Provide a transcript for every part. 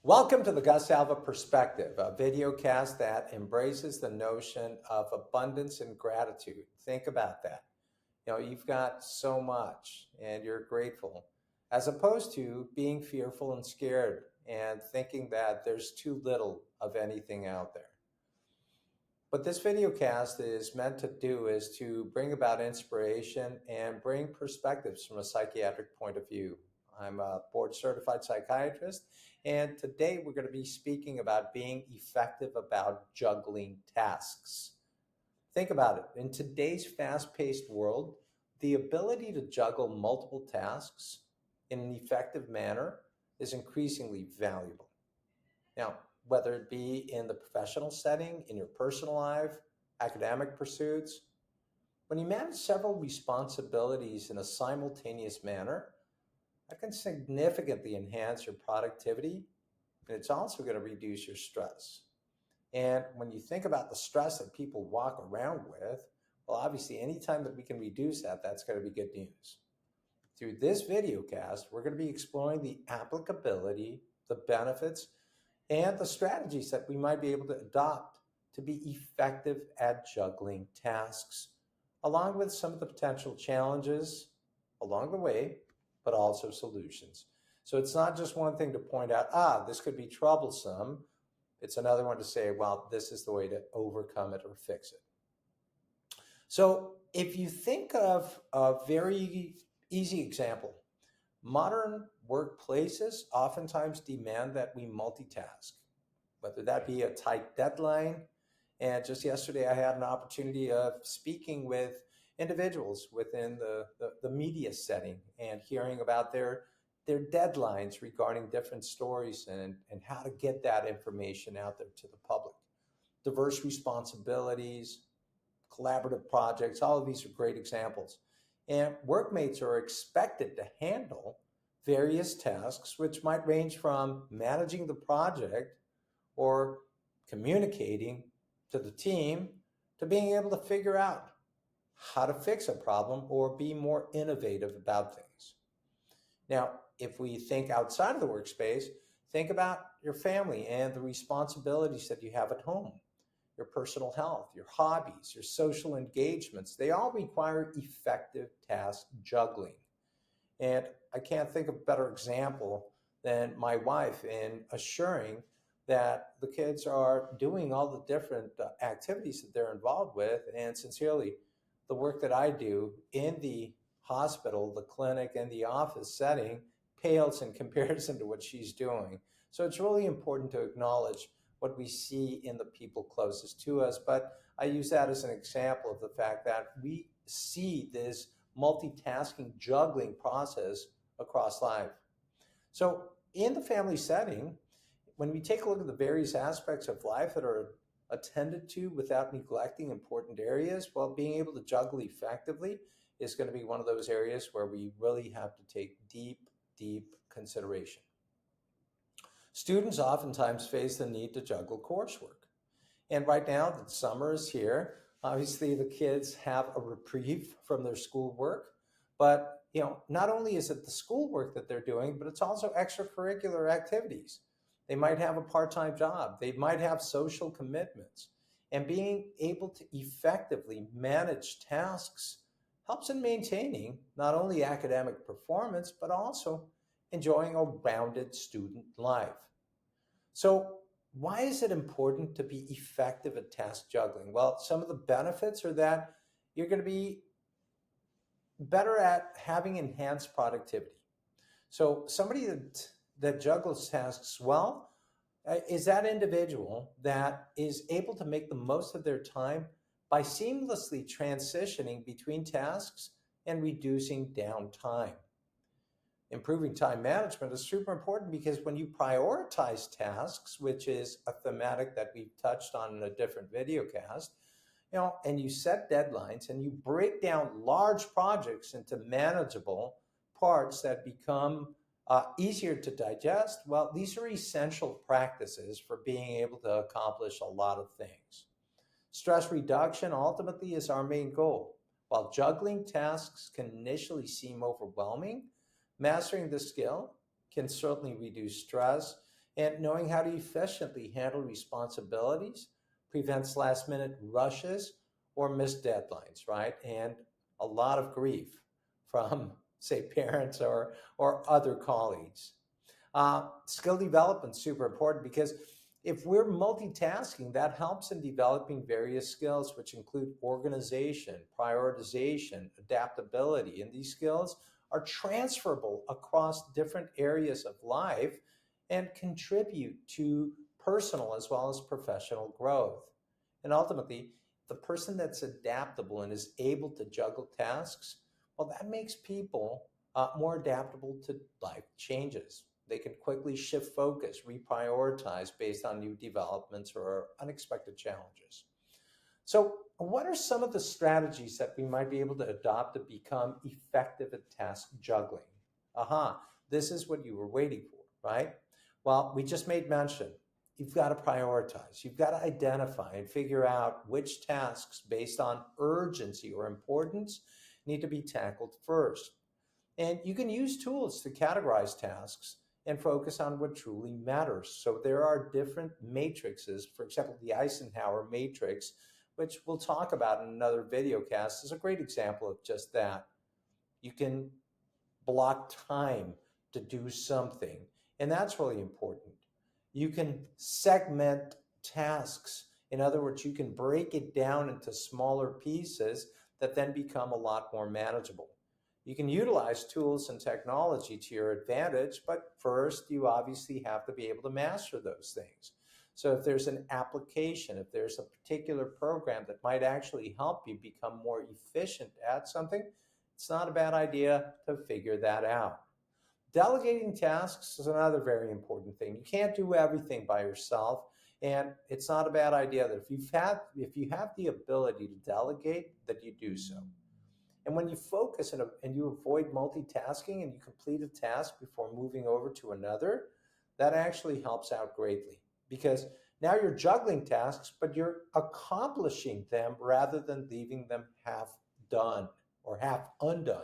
Welcome to the Gus Alva Perspective, a video cast that embraces the notion of abundance and gratitude. Think about that. You've got so much and you're grateful, as opposed to being fearful and scared and thinking that there's too little of anything out there. What this video cast is meant to do is to bring about inspiration and bring perspectives from a psychiatric point of view. I'm a board certified psychiatrist, and today we're going to be speaking about being effective about juggling tasks. Think about it. In today's fast paced world, the ability to juggle multiple tasks in an effective manner is increasingly valuable. Now, whether it be in the professional setting, in your personal life, academic pursuits, when you manage several responsibilities in a simultaneous manner, that can significantly enhance your productivity, and it's also going to reduce your stress. And when you think about the stress that people walk around with, well, obviously, anytime that we can reduce that, that's going to be good news. Through this video cast, we're going to be exploring the applicability, the benefits, and the strategies that we might be able to adopt to be effective at juggling tasks, along with some of the potential challenges along the way, but also solutions. So it's not just one thing to point out, this could be troublesome. It's another one to say, well, this is the way to overcome it or fix it. So if you think of a very easy example, modern workplaces oftentimes demand that we multitask, whether that be a tight deadline. And just yesterday, I had an opportunity of speaking with individuals within the media setting and hearing about their deadlines regarding different stories and how to get that information out there to the public. Diverse responsibilities, collaborative projects, all of these are great examples. And workmates are expected to handle various tasks, which might range from managing the project or communicating to the team to being able to figure out how to fix a problem or be more innovative about things. Now, if we think outside of the workspace, think about your family and the responsibilities that you have at home, your personal health, your hobbies, your social engagements. They all require effective task juggling. And I can't think of a better example than my wife in assuring that the kids are doing all the different activities that they're involved with. And sincerely, the work that I do in the hospital, the clinic, and the office setting pales in comparison to what she's doing. So it's really important to acknowledge what we see in the people closest to us. But I use that as an example of the fact that we see this multitasking, juggling process across life. So in the family setting, when we take a look at the various aspects of life that are attended to without neglecting important areas, well, being able to juggle effectively is going to be one of those areas where we really have to take deep consideration. Students oftentimes face the need to juggle coursework. And right now, the summer is here. Obviously, the kids have a reprieve from their schoolwork, but not only is it the schoolwork that they're doing, but it's also extracurricular activities. They might have a part-time job. They might have social commitments. And being able to effectively manage tasks helps in maintaining not only academic performance, but also enjoying a rounded student life. So why is it important to be effective at task juggling? Well, some of the benefits are that you're going to be better at having enhanced productivity. So somebody that juggles tasks well is that individual that is able to make the most of their time by seamlessly transitioning between tasks and reducing downtime. Improving time management is super important because when you prioritize tasks, which is a thematic that we've touched on in a different video cast, and you set deadlines and you break down large projects into manageable parts that become easier to digest, well, these are essential practices for being able to accomplish a lot of things. Stress reduction ultimately is our main goal. While juggling tasks can initially seem overwhelming, mastering the skill can certainly reduce stress And knowing how to efficiently handle responsibilities prevents last minute rushes or missed deadlines, right? And a lot of grief from, say, parents or other colleagues. Skill development is super important because if we're multitasking, that helps in developing various skills, which include organization, prioritization, adaptability. And these skills are transferable across different areas of life and contribute to personal as well as professional growth. And ultimately, the person that's adaptable and is able to juggle tasks, well, that makes people more adaptable to life changes. They can quickly shift focus, reprioritize based on new developments or unexpected challenges. So, what are some of the strategies that we might be able to adopt to become effective at task juggling? Aha, this is what you were waiting for, right? Well, we just made mention. You've got to prioritize. You've got to identify and figure out which tasks based on urgency or importance need to be tackled first. And you can use tools to categorize tasks and focus on what truly matters. So there are different matrices. For example, the Eisenhower matrix, which we'll talk about in another video cast, is a great example of just that. You can block time to do something, and that's really important. You can segment tasks. In other words, you can break it down into smaller pieces that then become a lot more manageable. You can utilize tools and technology to your advantage, but first you obviously have to be able to master those things. So if there's an application, if there's a particular program that might actually help you become more efficient at something, it's not a bad idea to figure that out. Delegating tasks is another very important thing. You can't do everything by yourself, and it's not a bad idea that if you have the ability to delegate, that you do so. And when you focus and you avoid multitasking and you complete a task before moving over to another, that actually helps out greatly because now you're juggling tasks, but you're accomplishing them rather than leaving them half done or half undone.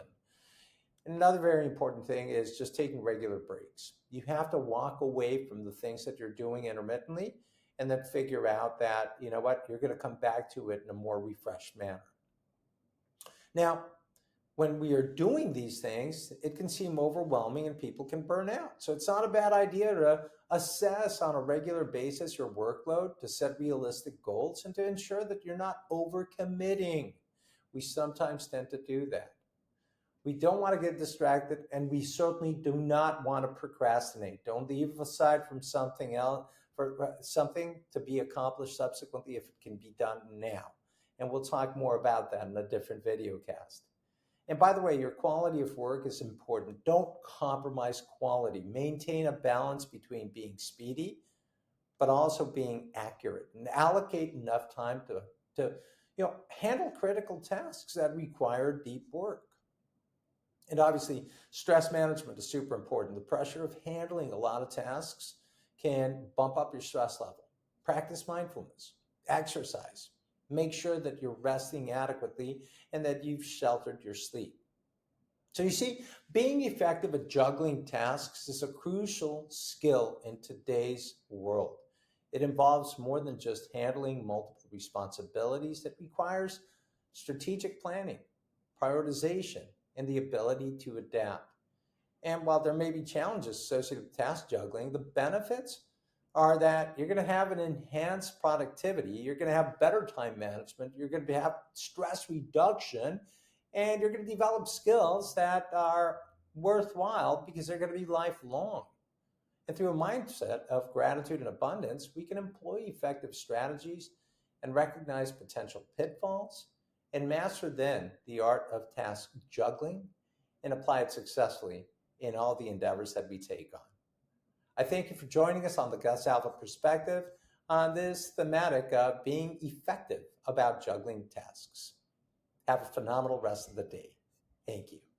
And another very important thing is just taking regular breaks. You have to walk away from the things that you're doing intermittently and then figure out that, you know what, you're going to come back to it in a more refreshed manner. Now, when we are doing these things, it can seem overwhelming and people can burn out. So it's not a bad idea to assess on a regular basis your workload, to set realistic goals, and to ensure that you're not overcommitting. We sometimes tend to do that. We don't want to get distracted, and we certainly do not want to procrastinate. Don't leave aside from something else for something to be accomplished subsequently if it can be done now. And we'll talk more about that in a different video cast. And by the way, your quality of work is important. Don't compromise quality. Maintain a balance between being speedy, but also being accurate, and allocate enough time to handle critical tasks that require deep work. And obviously, stress management is super important. The pressure of handling a lot of tasks can bump up your stress level. Practice mindfulness, exercise. Make sure that you're resting adequately and that you've sheltered your sleep. So you see, being effective at juggling tasks is a crucial skill in today's world. It involves more than just handling multiple responsibilities. It requires strategic planning, prioritization, and the ability to adapt. And while there may be challenges associated with task juggling, the benefits are that you're going to have an enhanced productivity, you're going to have better time management, you're going to have stress reduction, and you're going to develop skills that are worthwhile because they're going to be lifelong. And through a mindset of gratitude and abundance, we can employ effective strategies and recognize potential pitfalls and master then the art of task juggling and apply it successfully in all the endeavors that we take on. I thank you for joining us on the Gus Alpha Perspective on this thematic of being effective about juggling tasks. Have a phenomenal rest of the day. Thank you.